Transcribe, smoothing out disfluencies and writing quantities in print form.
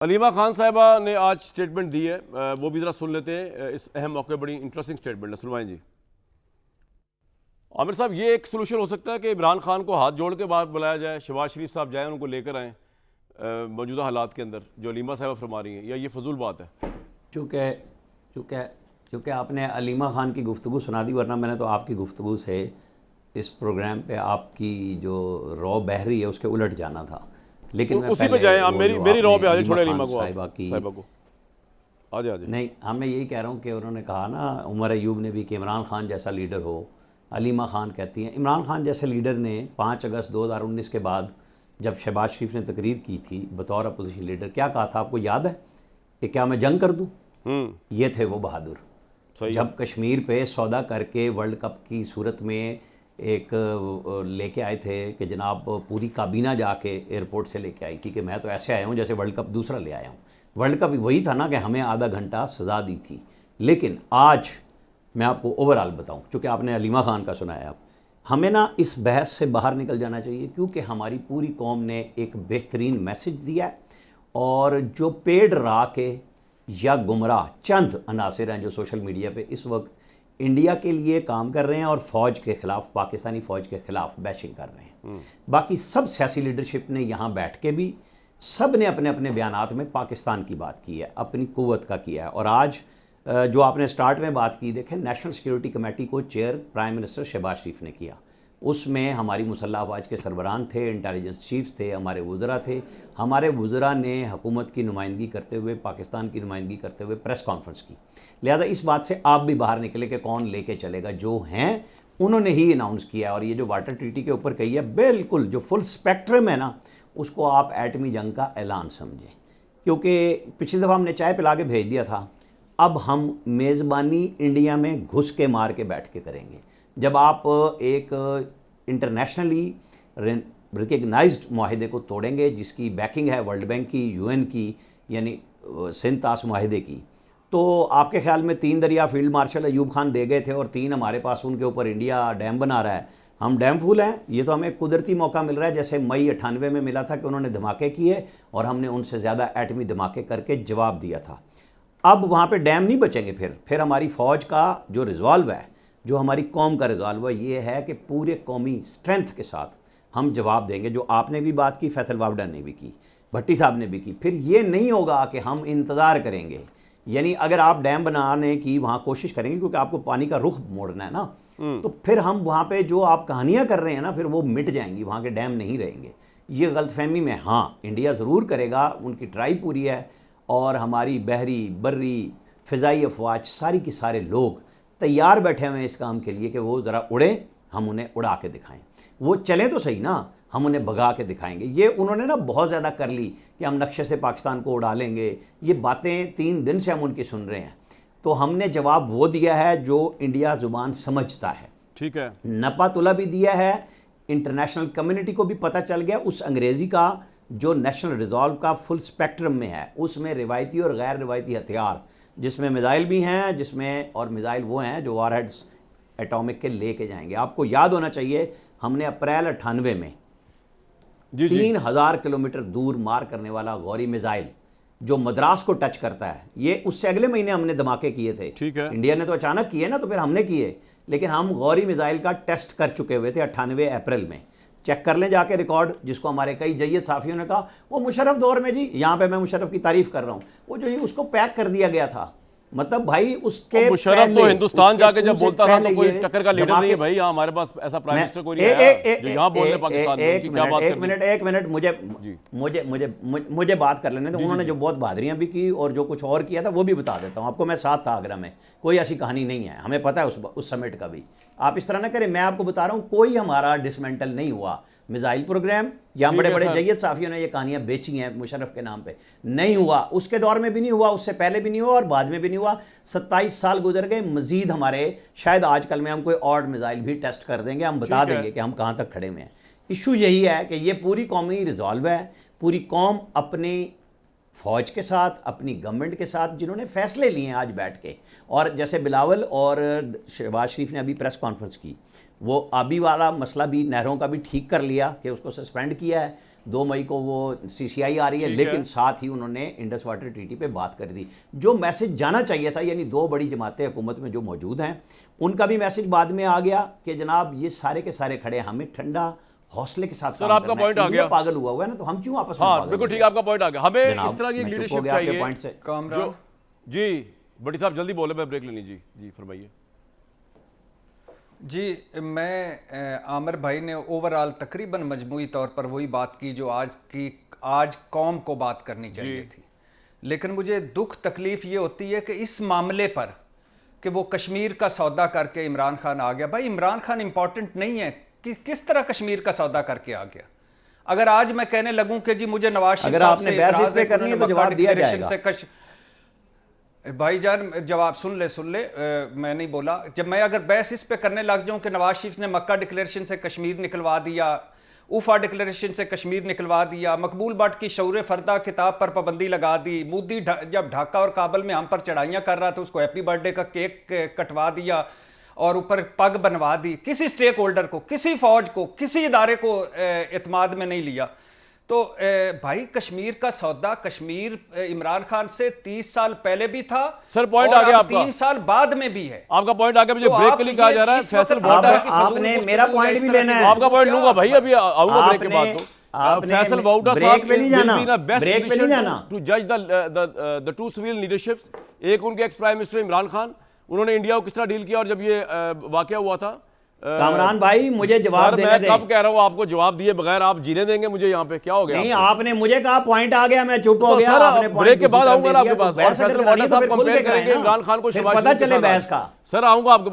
अलीमा खान साहिबा ने आज स्टेटमेंट दी है, वो भी ज़रा सुन लेते हैं। इस अहम मौके बड़ी इंटरेस्टिंग स्टेटमेंट है, सुनवाएं जी। आमिर साहब, ये एक सोल्यूशन हो सकता है कि इमरान खान को हाथ जोड़ के बाहर बुलाया जाए, शहबाज शरीफ साहब जाएँ, उनको लेकर आएँ मौजूदा हालात के अंदर, जो अलीमा साहिबा फरमा रही हैं, या ये फजूल बात है? चूँकि आपने अलीमा खान की गुफ्तगू सुना दी, वरना मैंने तो आपकी गुफ्तगू से इस प्रोग्राम पे आपकी जो रॉ बह रही है उसके उलट जाना था। लेकिन उसी पे जाएं आप, मेरी रॉ पे आ जाए, छोड़े अलीमा को, साहिबा की आ जाए। नहीं, हाँ मैं यही कह रहा हूँ कि उन्होंने कहा ना, उमर अयूब ने भी, कि इमरान खान जैसा लीडर हो। अलीमा खान कहती हैं इमरान खान जैसे लीडर ने 5 अगस्त 2019 के बाद जब शहबाज शरीफ ने तकरीर की थी बतौर अपोजिशन लीडर, क्या कहा था आपको याद है? कि क्या मैं जंग कर दूँ? ये थे वो बहादुर। जब कश्मीर पे सौदा करके वर्ल्ड कप की सूरत में एक लेके आए थे कि जनाब पूरी काबीना जाके एयरपोर्ट से लेके आई थी कि मैं तो ऐसे आया हूँ जैसे वर्ल्ड कप दूसरा ले आया हूँ। वर्ल्ड कप वही था ना कि हमें आधा घंटा सज़ा दी थी। लेकिन आज मैं आपको ओवरऑल बताऊँ, चूँकि आपने अलीमा खान का सुनाया, हमें ना इस बहस से बाहर निकल जाना चाहिए, क्योंकि हमारी पूरी कौम ने एक बेहतरीन मैसेज दिया है। और जो पेड़ रा के या गुमराह चंद अनासिर हैं जो सोशल मीडिया पे इस वक्त इंडिया के लिए काम कर रहे हैं और फ़ौज के ख़िलाफ़, पाकिस्तानी फ़ौज के ख़िलाफ़ बैशिंग कर रहे हैं, बाकी सब सियासी लीडरशिप ने यहाँ बैठ के भी सब ने अपने अपने बयानात में पाकिस्तान की बात की है, अपनी क़ुव्वत का किया है। और आज जो आपने स्टार्ट में बात की, देखें नेशनल सिक्योरिटी कमेटी को चेयर प्राइम मिनिस्टर शहबाज शरीफ ने किया। उसमें हमारी मुसल्लह अफवाज के सरबरान थे, इंटेलिजेंस चीफ्स थे, हमारे वज़रा थे। हमारे वज़रा ने हुकूमत की नुमाइंदगी करते हुए, पाकिस्तान की नुमाइंदगी करते हुए प्रेस कॉन्फ्रेंस की। लिहाजा इस बात से आप भी बाहर निकले कि कौन लेके चलेगा, जो हैं उन्होंने ही अनाउंस किया। और ये जो वाटर ट्रीटी के ऊपर कही है, बिल्कुल जो फुल स्पेक्ट्रम है ना, उसको आप एटमी जंग का ऐलान समझें। क्योंकि पिछली दफ़ा हमने चाय पिला के भेज दिया था, अब हम मेज़बानी इंडिया में घुस के मार के बैठ के करेंगे। जब आप एक इंटरनेशनली रिकग्नाइज्ड माहिदे को तोड़ेंगे, जिसकी बैकिंग है वर्ल्ड बैंक की, यूएन की, यानी सिंतास माहिदे की, तो आपके ख्याल में 3 दरिया फील्ड मार्शल अयूब खान दे गए थे और 3 हमारे पास, उनके ऊपर इंडिया डैम बना रहा है, हम डैम फूल हैं? ये तो हमें कुदरती मौका मिल रहा है, जैसे मई 98 में मिला था कि उन्होंने धमाके किए और हमने उनसे ज़्यादा एटमी धमाके करके जवाब दिया था। अब वहाँ पे डैम नहीं बचेंगे। फिर हमारी फ़ौज का जो रिजॉल्व है, जो हमारी कौम का रिजॉल्व है, ये है कि पूरे कौमी स्ट्रेंथ के साथ हम जवाब देंगे। जो आपने भी बात की, फैसल वावडा ने भी की, भट्टी साहब ने भी की। फिर ये नहीं होगा कि हम इंतज़ार करेंगे। यानी अगर आप डैम बनाने की वहाँ कोशिश करेंगे, क्योंकि आपको पानी का रुख मोड़ना है ना, तो फिर हम वहाँ पे जो आप कहानियाँ कर रहे हैं ना, फिर वो मिट जाएंगी, वहाँ के डैम नहीं रहेंगे। ये गलतफहमी में, हाँ इंडिया ज़रूर करेगा, उनकी ट्राई पूरी है, और हमारी बहरी, बर्री, फ़िज़ाई अफवाज सारी के सारे लोग तैयार बैठे हुए हैं इस काम के लिए कि वो ज़रा उड़ें, हम उन्हें उड़ा के दिखाएं। वो चलें तो सही ना, हम उन्हें भगा के दिखाएंगे। ये उन्होंने ना बहुत ज़्यादा कर ली कि हम नक्शे से पाकिस्तान को उड़ा लेंगे। ये बातें 3 दिन से हम उनकी सुन रहे हैं। तो हमने जवाब वो दिया है जो इंडिया ज़ुबान समझता है। ठीक है, नपातुला भी दिया है, इंटरनेशनल कम्युनिटी को भी पता चल गया उस अंग्रेज़ी का जो नेशनल रिजॉल्व का फुल स्पेक्ट्रम में है। उसमें रिवायती और गैर रिवायती हथियार, जिसमें मिज़ाइल भी हैं, जिसमें और मिज़ाइल वो हैं जो वारहेड्स एटॉमिक के लेके जाएंगे। आपको याद होना चाहिए, हमने अप्रैल 98 में 3000 किलोमीटर दूर मार करने वाला गौरी मिज़ाइल जो मद्रास को टच करता है, ये उससे अगले महीने हमने धमाके किए थे। ठीक है, इंडिया ने तो अचानक किए ना, तो फिर हमने किए। लेकिन हम गौरी मिज़ाइल का टेस्ट कर चुके हुए थे 98 अप्रैल में। चेक कर लें जाके रिकॉर्ड, जिसको हमारे कई जय्यद साफ़ियों ने कहा वो मुशर्रफ दौर में जी, यहाँ पे मैं मुशर्रफ की तारीफ़ कर रहा हूँ, वो जो उसको पैक कर दिया गया था। मतलब भाई उसके मुशर्रफ तो हिंदुस्तान जाके जब बोलता था तो कोई टक्कर का लीडर नहीं है भाई। यहाँ हमारे पास ऐसा प्राइम मिनिस्टर कोई नहीं है जो यहाँ बोल रहे पाकिस्तान में। एक मिनट मुझे बात कर लेने तो। उन्होंने जो बहुत बहादुरियाँ भी की और जो कुछ और किया था वो भी बता देता हूँ आपको। मैं साथ था आगरा में, कोई ऐसी कहानी नहीं है, हमें पता है उस समिट का भी। आप इस तरह ना करें, मैं आपको बता रहा हूँ कोई हमारा डिसमेंटल नहीं हुआ मिज़ाइल प्रोग्राम। या बड़े बड़े जय्यद साफ़ियों ने ये कहानियाँ बेची हैं मुशर्रफ के नाम पे, नहीं हुआ। उसके दौर में भी नहीं हुआ, उससे पहले भी नहीं हुआ और बाद में भी नहीं हुआ। 27 साल गुजर गए, मजीद हमारे शायद आजकल में हम कोई और मिज़ाइल भी टेस्ट कर देंगे, हम बता देंगे कि हम कहाँ तक खड़े हुए हैं। इशू यही है कि ये पूरी कौमी रिजॉल्व है, पूरी कौम अपनी फ़ौज के साथ, अपनी गवर्नमेंट के साथ, जिन्होंने फ़ैसले लिए हैं आज बैठ के। और जैसे बिलावल और शहबाज शरीफ ने अभी प्रेस कॉन्फ्रेंस की, वो आबी वाला मसला भी, नहरों का भी ठीक कर लिया कि उसको सस्पेंड किया है। 2 मई को वो CCI आ रही है, लेकिन साथ ही उन्होंने इंडस वाटर ट्रीटी पे बात कर दी। जो मैसेज जाना चाहिए था, यानी 2 बड़ी जमातें हुकूमत में जो मौजूद हैं, उनका भी मैसेज बाद में आ गया कि जनाब ये सारे के सारे खड़े, हमें ठंडा हौसले के साथ सर आपका पॉइंट आ गया, पागल हुआ हुआ है ना, तो हम क्यों आपस में हाँ पागल बिल्कुल हो ठीक, गए? आपका पॉइंट आ गया। हमें जनाब, इस तरह की मैं चुप हो लीडरशिप गया आपके चाहिए पॉइंट से। जो जी बड़ी साहब जल्दी बोले, मैं ब्रेक लेनी जी फरमाइए। जी, मैं आमिर भाई ने ओवरऑल तकरीबन मजमूई तौर पर वही बात की जो आज कौम को बात करनी चाहिए थी, लेकिन मुझे दुख तकलीफ ये होती है कि इस मामले पर कि वो कश्मीर का सौदा करके इमरान खान आ गया। भाई इमरान खान इंपॉर्टेंट नहीं है कि किस तरह कश्मीर का सौदा करके आ गया। अगर आज मैं कहने लगूं कि जी मुझे नवाज शरीफ अगर साहब आपने से बहस इस इतराज़ पे है कि करनी है तो उन्होंने जवाब दिया मक्का डिक्लेरेशन जाएगा। से भाईजान जवाब सुन ले, मैं नहीं बोला। जब मैं अगर बहस इस पे करने लग जाऊं कि नवाज शरीफ ने मक्का डिक्लेरेशन से कश्मीर निकलवा दिया, उफा डिक्लेरेशन से कश्मीर निकलवा दिया, मकबूल भट्ट की शौर्य फरदा किताब पर पाबंदी लगा दी, मोदी जब ढाका और काबल में हम पर चढ़ाइयाँ कर रहा था उसको हैप्पी बर्थडे का केक कटवा दिया और ऊपर पग बनवा दी, किसी स्टेक होल्डर को, किसी फौज को, किसी इदारे को एतमाद में नहीं लिया। तो भाई कश्मीर का सौदा कश्मीर इमरान खान से 30 साल पहले भी था सर, पॉइंट आ गया आपका, 3 साल बाद में भी है। आपका पॉइंट आ गया, मुझे तो ब्रेक आप के लिए कहा जा रहा है, इस वक्त फैसल बात वोट है। है कि आपने फजूल मेरा गुफ्तगू पॉइंट इस भी तरह लेना की- है। आपका पॉइंट लूंगा भाई, अभी आऊंगा ब्रेक के बाद। तो फैसल वाउटा ब्रेक पे नहीं जाना, ब्रेक पे नहीं जाना। टू जज द टू सिविलियन लीडरशिप्स। एक उनके ex prime minister Imran Khan, उन्होंने इंडिया को किस तरह डील किया, और जब ये वाकया हुआ था कामरान भाई मुझे जवाब सर देने मैं दें। कब कह रहा हूँ आपको जवाब दिए बगैर आप जीने देंगे मुझे? यहाँ पे क्या हो गया? नहीं, आपने मुझे कहा पॉइंट आ गया, मैं चुप हो तो गया। सर आपने point ब्रेक के बाद दूसरी आऊंगा तरफ ना दे आपके दिया, पास, तो और बहस फैसल अगर वाटा करनी है तो साहब फिर खुल के कंपेयर कराएं करेंगे ना। इमरान खान को फिर शहबाज पता शरीफ के चले साथ। बहस का। सर आऊंगा आपके